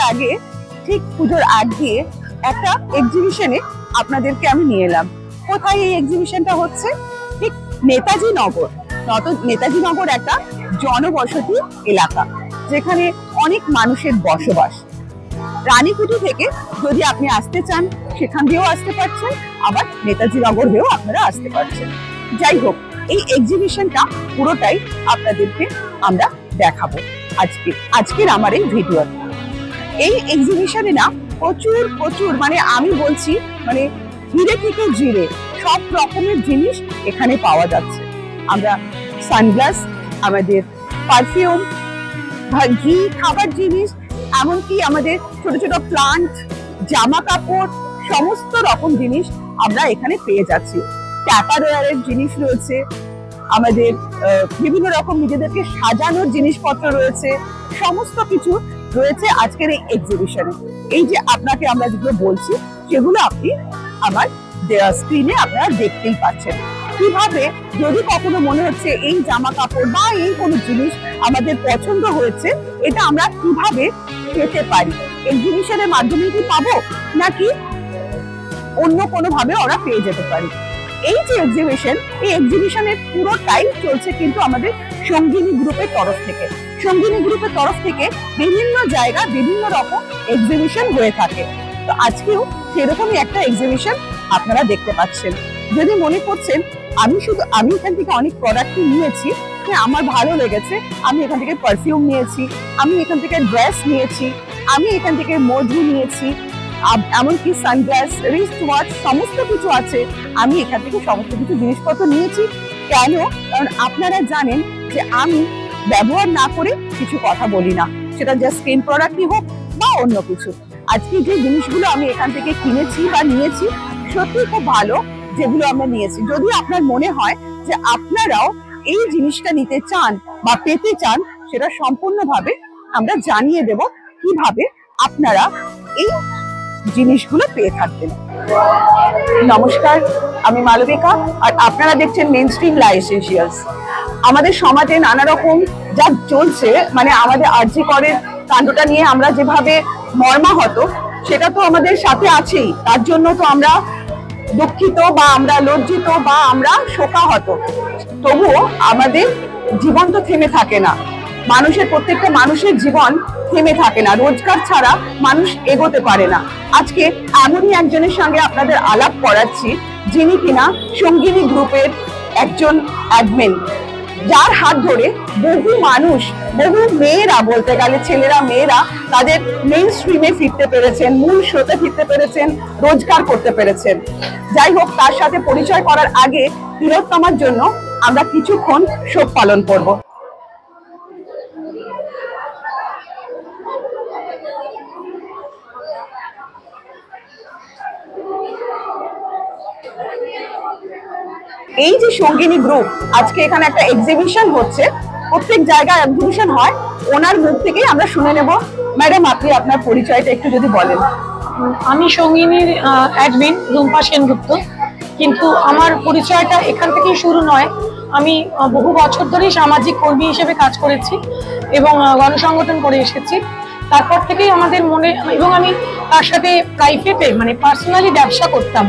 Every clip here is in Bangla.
আগে ঠিক পুজোর আগ দিয়ে একটা এক্সিবিশনে আপনাদেরকে আমি নিয়ে এলাম। কোথায় এই এক্সিবিশনটা হচ্ছে? ঠিক নেতাজি নগর। নেতাজি নগর একটা জনবসতি এলাকা, যেখানে অনেক মানুষের বসবাস। রানীকুটি থেকে যদি আপনি আসতে চান সেখান দিয়েও আসতে পারছেন, আবার নেতাজি নগর হয়েও আপনারা আসতে পারছেন। যাই হোক, এই এক্সিবিশনটা পুরোটাই আপনাদেরকে আমরা দেখাবো আজকের আমার এই ভিডিও। এই এক্সিবিশনে না প্রচুর মানে আমি বলছি মানে হিরে থেকে জিরে সব রকমের জিনিস এখানে পাওয়া যাচ্ছে। আমরা সানগ্লাস, আমাদের পারফিউম, ঘি, খাবার জিনিস, এমনকি আমাদের ছোট ছোট প্লান্ট, জামা কাপড়, সমস্ত রকম জিনিস আমরা এখানে পেয়ে যাচ্ছি। ট্যাপারওয়্যারের জিনিস রয়েছে, আমাদের বিভিন্ন রকম নিজেদেরকে সাজানোর জিনিসপত্র রয়েছে, সমস্ত কিছু রয়েছে আজকের এই এক্সিবিশনে। এই যে আপনাকে আমরা যেগুলো বলছি সেগুলো আপনি আমার স্ক্রিনে আপনারা দেখতেই পাচ্ছেন। কিভাবে যদি কখনো মনে হচ্ছে এই জামা কাপড় বা এই কোনো জিনিস আমাদের পছন্দ হয়েছে, এটা আমরা কিভাবে পেতে পারি, এক্সিবিশনের মাধ্যমে কি পাবো নাকি অন্য কোনো ভাবে ওরা পেয়ে যেতে পারি। এই যে এক্সিবিশন, এই এক্সিবিশনের পুরোটাই চলছে কিন্তু আমাদের সঙ্গিনী গ্রুপের তরফ থেকে। সঙ্গিনী গ্রুপের তরফ থেকে বিভিন্ন জায়গা বিভিন্ন রকম এক্সিবিশন হয়ে থাকে। তো আজকেও সেরকমই একটা এক্সিবিশন আপনারা দেখতে পাচ্ছেন। যদি মনে করছেন আমি এখান থেকে অনেক প্রোডাক্ট নিয়েছি, আমার ভালো লেগেছে, আমি এখান থেকে পারফিউম নিয়েছি, আমি এখান থেকে ড্রেস নিয়েছি, আমি এখান থেকে মধু নিয়েছি, এমনকি সানগ্লাস, রিস্ট ওয়াচ, সমস্ত কিছু আছে। আমি এখান থেকে সমস্ত কিছু জিনিসপত্র নিয়েছি। কেন? কারণ আপনারা জানেন যে আমি ব্যবহার না করে কিছু কথা বলি না, সেটা জাস্ট স্কিন প্রোডাক্টই হোক বা অন্য কিছু। আজকে যে জিনিসগুলো আমি এখান থেকে কিনেছি বা নিয়েছি সত্যি খুব ভালো, যেগুলো আমরা নিয়েছি। যদি আপনার মনে হয় যে আপনারাও এই জিনিসটা নিতে চান বা পেতে চান, সেটা সম্পূর্ণভাবে আমরা জানিয়ে দেব কিভাবে আপনারা এই জিনিসগুলো পেয়ে থাকবেন। নমস্কার, আমি মালবিকা, আর আপনারা দেখছেন মেইনস্ট্রিম লা এসেনশিয়ালস। আমাদের সমাজে নানা রকম যা চলছে, মানে আমাদের আরজি করের কাণ্ডটা নিয়ে আমরা যেভাবে মর্মাহত, সেটা তো আমাদের সাথে আছেই। তার জন্য তো আমরা দুঃখিত বা আমরা লজ্জিত বা আমরা শোকাহত। তবুও আমাদের জীবন তো থেমে থাকে না, প্রত্যেকটা মানুষের জীবন থেমে থাকে না। রোজগার ছাড়া মানুষ এগোতে পারে না। আজকে এমনই একজনের সঙ্গে আপনাদের আলাপ করাচ্ছি, যিনি কিনা সঙ্গিনী গ্রুপের একজন অ্যাডমিন, যার হাত ধরে বহু মানুষ, বহু মেয়েরা, বলতে গেলে ছেলেরা মেয়েরা তাদের মেইন স্ট্রিমে ফিরতে পেরেছেন, মূল স্রোতে ফিরতে পেরেছেন, রোজগার করতে পেরেছেন। যাই হোক, তার সাথে পরিচয় করার আগে তিলোত্তমার জন্য আমরা কিছুক্ষণ শোক পালন করব। এই যে সঙ্গিনী গ্রুপ, আজকে এখানে একটা এক্সিবিশন হচ্ছে, প্রত্যেক জায়গায় এক্সিবিশন হয়, ওনার মুখ থেকেই আমরা শুনে নেব। ম্যাডাম, আপনি আপনার পরিচয়টা একটু যদি বলেন। আমি সঙ্গিনীর অ্যাডমিন রুম্পা সেনগুপ্ত, কিন্তু আমার পরিচয়টা এখান থেকেই শুরু নয়। আমি বহু বছর ধরেই সামাজিক কর্মী হিসেবে কাজ করেছি এবং গণসংগঠন করে এসেছি। তারপর থেকেই আমাদের মনে, এবং আমি তার সাথে প্রাইভেটে মানে পার্সোনালি ব্যবসা করতাম,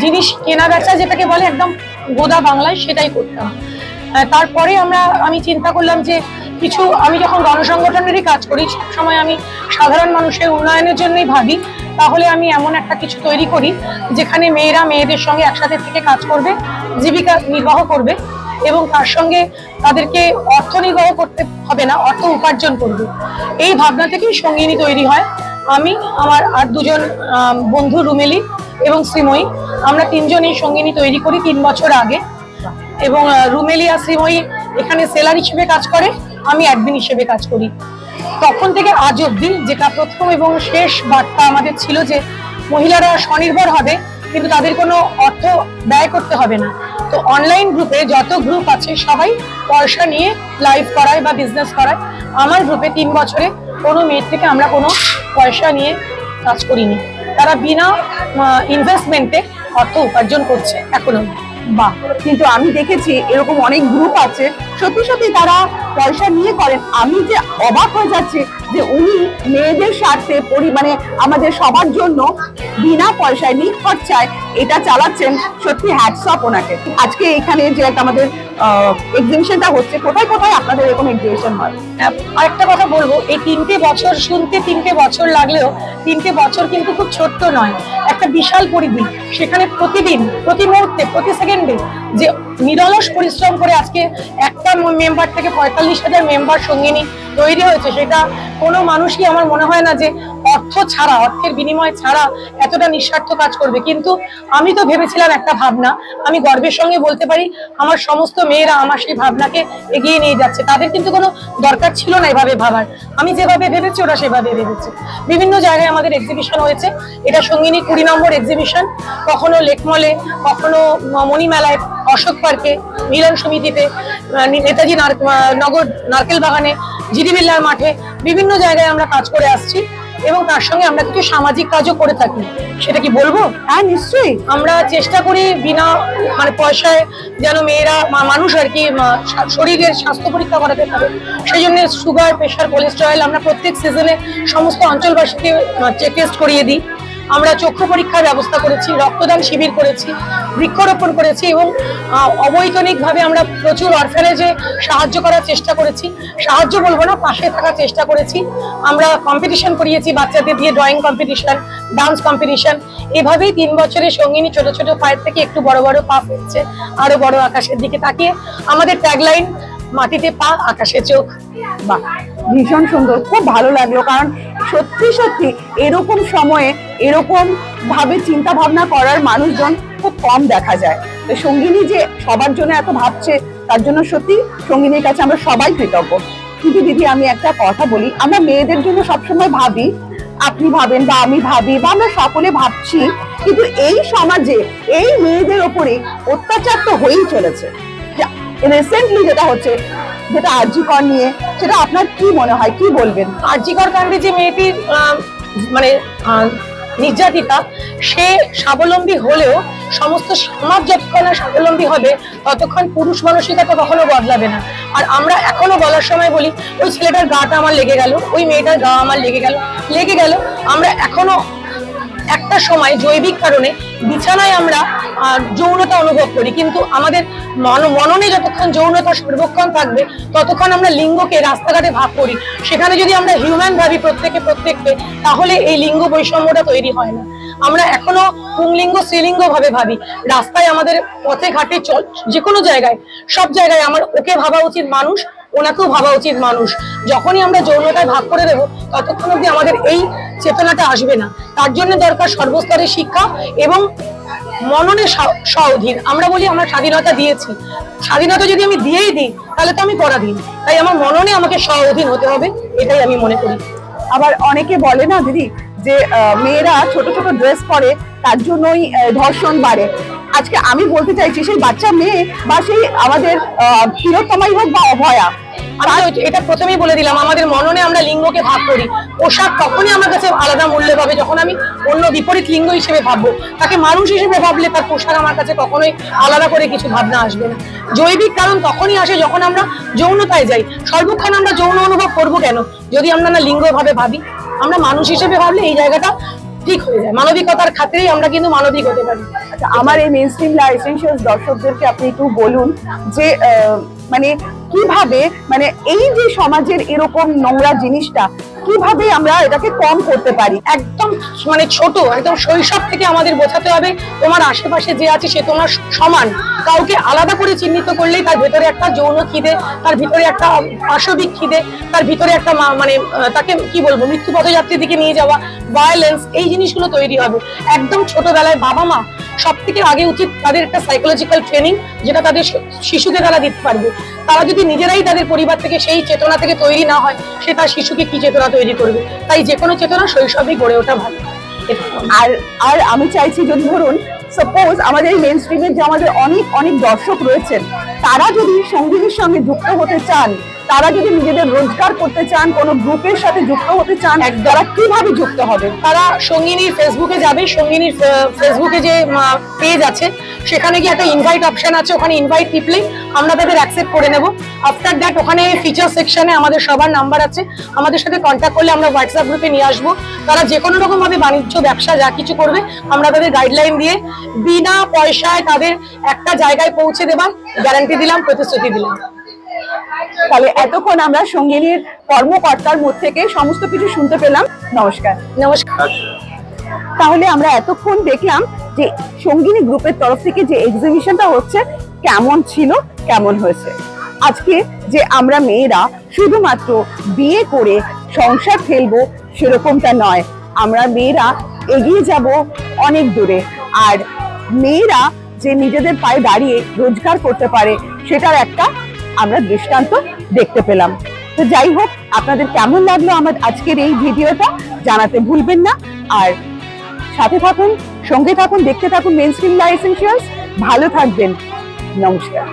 জিনিস কেনা বেচা যেটাকে বলে একদম গোদা বাংলায়, সেটাই করতাম। তারপরে আমি চিন্তা করলাম যে কিছু, আমি যখন গণসংগঠনেরই কাজ করি, সবসময় আমি সাধারণ মানুষের উন্নয়নের জন্যই ভাবি, তাহলে আমি এমন একটা কিছু তৈরি করি যেখানে মেয়েরা মেয়েদের সঙ্গে একসাথে থেকে কাজ করবে, জীবিকা নির্বাহ করবে, এবং তার সঙ্গে তাদেরকে অর্থ নির্বাহ করতে হবে না, অর্থ উপার্জন করবে। এই ভাবনা থেকেই সঙ্গিনী তৈরি হয়। আমি, আমার আর দুজন বন্ধু রুমেলি এবং শ্রীময়ী, আমরা তিনজন এই সঙ্গিনী তৈরি করি 3 বছর আগে। এবং রুমেলি আর শ্রীময়ী এখানে সেলার হিসেবে কাজ করে, আমি অ্যাডমিন হিসেবে কাজ করি। তখন থেকে আজ অব্দি, যেটা প্রথম এবং শেষ বার্তা আমাদের ছিল যে মহিলারা স্বনির্ভর হবে, কিন্তু তাদের কোনো অর্থ ব্যয় করতে হবে না। তো অনলাইন গ্রুপে যত গ্রুপ আছে সবাই পয়সা নিয়ে লাইভ করায় বা বিজনেস করায়। আমার গ্রুপে 3 বছরে কোনো মেয়ের থেকে আমরা কোনো পয়সা নিয়ে কাজ করিনি। তারা বিনা ইনভেস্টমেন্টে অর্থ উপার্জন করছে এখনো। বাহ, কিন্তু আমি দেখেছি এরকম অনেক গ্রুপ আছে সত্যি সত্যি তারা পয়সা নিয়ে করেন। আমি যে অবাক হয়ে যাচ্ছি, যে উনি মেয়েদের স্বার্থে মানে আমাদের সবার জন্য বিনা পয়সায় নিখরচায় এটা চালাচ্ছেন। সত্যি হ্যাটস অফ ওনাকে। আজকে এখানে যে একটা আমাদের এক্সিবিশনটা হচ্ছে, কোথায় কোথায় আপনাদের এরকম এক্সিবিশন হয়? আরেকটা কথা বলবো, এই 3টে বছর শুনতে 3টে বছর লাগলেও 3টে বছর কিন্তু খুব ছোট্ট নয়, একটা বিশাল পরিধি। সেখানে প্রতিদিন, প্রতি মুহূর্তে, প্রতি সেকেন্ডে যে নিরলস পরিশ্রম করে আজকে একটা মেম্বার থেকে 45,000 মেম্বার সঙ্গিনী তৈরি হয়েছে, সেটা কোনো মানুষই আমার মনে হয় না যে অর্থ ছাড়া, অর্থের বিনিময় ছাড়া এতটা নিঃস্বার্থ কাজ করবে। কিন্তু আমি তো ভেবেছিলাম একটা ভাবনা, আমি গর্বের সঙ্গে বলতে পারি আমার সমস্ত মেয়েরা আমার সেই ভাবনাকে এগিয়ে নিয়ে যাচ্ছে। তাদের কিন্তু কোনো দরকার ছিল না এভাবে ভাবার, আমি যেভাবে ভেবেছি ওরা সেভাবে ভেবেছে। বিভিন্ন জায়গায় আমাদের এক্সিবিশন হয়েছে, এটা সঙ্গিনী 20 নম্বর এক্সিবিশন। কখনো লেকমলে, কখনো মণিমেলায়, অশোক পার্কে, মিলন সমিতিতে, নেতাজি নগর নারকেল বাগানে, জিডি বিল্লার মাঠে, বিভিন্ন জায়গায় আমরা কাজ করে আসছি এবং তার সঙ্গে আমরা কিছু সামাজিক কাজও করে থাকি। সেটা কি বলবো? হ্যাঁ, নিশ্চয়ই। আমরা চেষ্টা করি বিনা পয়সায় যেন মেয়েরা, মানুষ আর কি, শরীরের স্বাস্থ্য পরীক্ষা করাতে পারে। সেই জন্য সুগার, প্রেশার, কোলেস্টেরল আমরা প্রত্যেক সিজনে সমস্ত অঞ্চলবাসীকে চেক টেস্ট করিয়ে দিই। আমরা চক্ষু পরীক্ষার ব্যবস্থা করেছি, রক্তদান শিবির করেছি, বৃক্ষরোপণ করেছি এবং অবৈতনিকভাবে আমরা প্রচুর অরফানেজে সাহায্য করার চেষ্টা করেছি। সাহায্য বলবো না, পাশে থাকার চেষ্টা করেছি। আমরা কম্পিটিশন করিয়েছি বাচ্চাদের দিয়ে, ড্রয়িং কম্পিটিশন, ডান্স কম্পিটিশন। এভাবেই 3 বছরের সঙ্গিনী ছোট ছোট পায়ের থেকে একটু বড় বড় পা ফেলছে, আরো বড় আকাশের দিকে তাকিয়ে। আমাদের ট্যাগলাইন মাটিতে পা, আকাশে চোখ। বাহ, ভীষণ সুন্দর, খুব ভালো লাগলো। কারণ সত্যি সত্যি এরকম সময়ে এরকম ভাবে চিন্তা ভাবনা করার মানুষজন খুব কম দেখা যায়। তো সঙ্গিনী যে সবার জন্য এত ভাবছে, তার জন্য সত্যি সঙ্গিনীর কাছে আমরা সবাই কৃতজ্ঞ। কিন্তু দিদি, আমি একটা কথা বলি, আমরা মেয়েদের জন্য সবসময় ভাবি, আপনি ভাবেন বা আমি ভাবি বা আমরা সকলে ভাবছি, কিন্তু এই সমাজে এই মেয়েদের ওপরে অত্যাচার তো হয়েই চলেছে। রিসেন্টলি যেটা হচ্ছে, যেটা আরজিকর নিয়ে, সেটা আপনার কি মনে হয়, কি বলবেন? আরজিকর কাণ্ডে যে মেয়েটির নির্যাতিতা, সে স্বাবলম্বী হলেও সমস্ত সমাজ যতক্ষণ না স্বাবলম্বী হবে ততক্ষণ পুরুষ মানসিকতা কখনো বদলাবে না। আর আমরা এখনো বলার সময় বলি ওই ছেলেটার গাটা আমার লেগে গেল, ওই মেয়েটার গা আমার লেগে গেল। আমরা এখনো একটা সময় জৈবিক কারণে বিছানায় আমরা যৌনতা অনুভব করি, কিন্তু আমাদের মননে যতক্ষণ যৌনতা সর্বক্ষণ থাকবে ততক্ষণ আমরা লিঙ্গকে রাস্তাঘাটে ভাগ করি। সেখানে যদি আমরা হিউম্যান ভাবি প্রত্যেককে, তাহলে এই লিঙ্গ বৈষম্যটা তৈরি হয় না। আমরা এখনো পুংলিঙ্গ স্ত্রীলিঙ্গ ভাবে ভাবি। রাস্তায় আমাদের পথে ঘাটে যে কোনো জায়গায়, সব জায়গায় আমার ওকে ভাবা উচিত মানুষ, ওনাকেও ভাবা উচিত মানুষ। যখনই আমরা যৌনতায় ভাগ করে দেবো ততক্ষণ অব্দি আমাদের এই চেতনাটা আসবে না। তার জন্য দরকার সর্বস্তরের শিক্ষা এবং মননে স্ব-অধীন। আমরা বলি আমরা স্বাধীনতা দিয়েছি, স্বাধীনতা যদি আমি দিয়েই দিই তাহলে তো আমি পরাধীন। তাই আমার মননে আমাকে স্ব-অধীন হতে হবে, এটাই আমি মনে করি। আবার অনেকে বলে না দিদি, যে মেয়েরা ছোট ছোট ড্রেস পরে তার জন্যই ধর্ষণ বাড়ে। আজকে আমি বলতে চাইছি, সেই বাচ্চা মেয়ে বা সেই আমাদের তিলোত্তমাই হোক বা অভয়া, এটা প্রথমেই বলে দিলাম, আমাদের মননে আমরা লিঙ্গকে ভাগ করি। পোশাক তখনই আমার কাছে আলাদা মূল্য পাবে যখন আমি অন্য বিপরীত লিঙ্গ হিসেবে ভাববো। তাকে মানুষ হিসেবে ভাবলে তার পোশাক আমার কাছে কখনোই আলাদা করে কিছু ভাবনা আসবে না। জৈবিক কারণ তখনই আসে যখন আমরা যৌনতায় যাই। সর্বক্ষণ আমরা যৌন অনুভব করবো কেন, যদি আমরা না লিঙ্গ ভাবে ভাবি? আমরা মানুষ হিসেবে ভাবলে এই জায়গাটা ঠিক হয়ে যায়। মানবিকতার খাতিরেই আমরা কিন্তু মানবিক হতে পারি। আচ্ছা, আমার এই মেইনস্ট্রিম লা এসেনশিয়ালস দর্শকদেরকে আপনি একটু বলুন যে মানে কিভাবে, মানে এই যে সমাজের এরকম নোংরা জিনিসটা কিভাবে আমরা এটাকে কম করতে পারি। একদম ছোট, একদম শৈশব থেকে আমাদের বোঝাতে হবে তোমার আশেপাশে যে আছে সে তোমার সমান। কাউকে আলাদা করে চিহ্নিত করলেই তার ভেতরে একটা যৌন খিদে, তার ভিতরে একটা পাশবিক খিদে, তার ভিতরে একটা তাকে কি বলবো, মৃত্যু পথযাত্রীর দিকে নিয়ে যাওয়া, ভায়োলেন্স, এই জিনিসগুলো তৈরি হবে। একদম ছোটবেলায় বাবা মা সব থেকে আগে উচিত তাদের একটা সাইকোলজিক্যাল ট্রেনিং, যেটা তাদের শিশুকে তারা দিতে পারবে। তারা যদি নিজেরাই তাদের পরিবার থেকে সেই চেতনা থেকে তৈরি না হয়, সে তার শিশুকে কি চেতনা তৈরি করবে? তাই যে কোনো চেতনা শৈশবেই গড়ে ওঠা ভালো। আর আমি চাইছি, যদি ধরুন সাপোজ আমাদের এই মেইন স্ট্রিমের যে আমাদের অনেক দর্শক রয়েছেন, তারা যদি সঙ্গিনীর সঙ্গে যুক্ত হতে চান, তারা যদি নিজেদের রোজগার করতে চান, কোনো গ্রুপের সাথে যুক্ত হতে চান, তারা কিভাবে যুক্ত হবে? তারা সঙ্গিনীর ফেসবুকে যাবে, সঙ্গিনীর ফেসবুকে যে পেজ আছে সেখানে গিয়ে একটা ইনভাইট অপশন আছে, ওখানে ইনভাইট টিপলেই আমরা তাদের অ্যাকসেপ্ট করে নেব। আফটার দ্যাট ওখানে ফিচার সেকশনে আমাদের সবার নাম্বার আছে, আমাদের সাথে কন্ট্যাক্ট করলে আমরা হোয়াটসঅ্যাপ গ্রুপে নিয়ে আসবো। তারা যে কোনো রকম ভাবে বাণিজ্য ব্যবসা যা কিছু করবে আমরা তাদের গাইডলাইন দিয়ে বিনা পয়সায় তাদের একটা জায়গায় পৌঁছে দেবার গ্যারান্টি দিলাম, প্রতিশ্রুতি দিলাম। তাহলে এতক্ষণ আমরা সঙ্গিনীর কর্মকর্তার মুখ থেকে সমস্ত কিছু শুনতে পেলাম। নমস্কার। নমস্কার। তাহলে আমরা এতক্ষণ দেখলাম যে সঙ্গিনী গ্রুপের তরফ থেকে যে এক্সিবিশনটা হচ্ছে কেমন ছিল, কেমন হয়েছে। আজকে যে আমরা মেয়েরা শুধুমাত্র বিয়ে করে সংসার ফেলবো সেরকমটা নয়, আমরা মেয়েরা এগিয়ে যাব অনেক দূরে। আর মেয়েরা যে নিজেদের পায়ে দাঁড়িয়ে রোজগার করতে পারে সেটার একটা আমরা দৃষ্টান্ত দেখতে পেলাম। তো যাই হোক, আপনাদের কেমন লাগলো আমার আজকের এই ভিডিওটা জানাতে ভুলবেন না। আর সাথে থাকুন, সঙ্গে থাকুন, দেখতে থাকুন মেইনস্ট্রিম লাইফ এসেনশিয়ালস। ভালো থাকবেন। নমস্কার।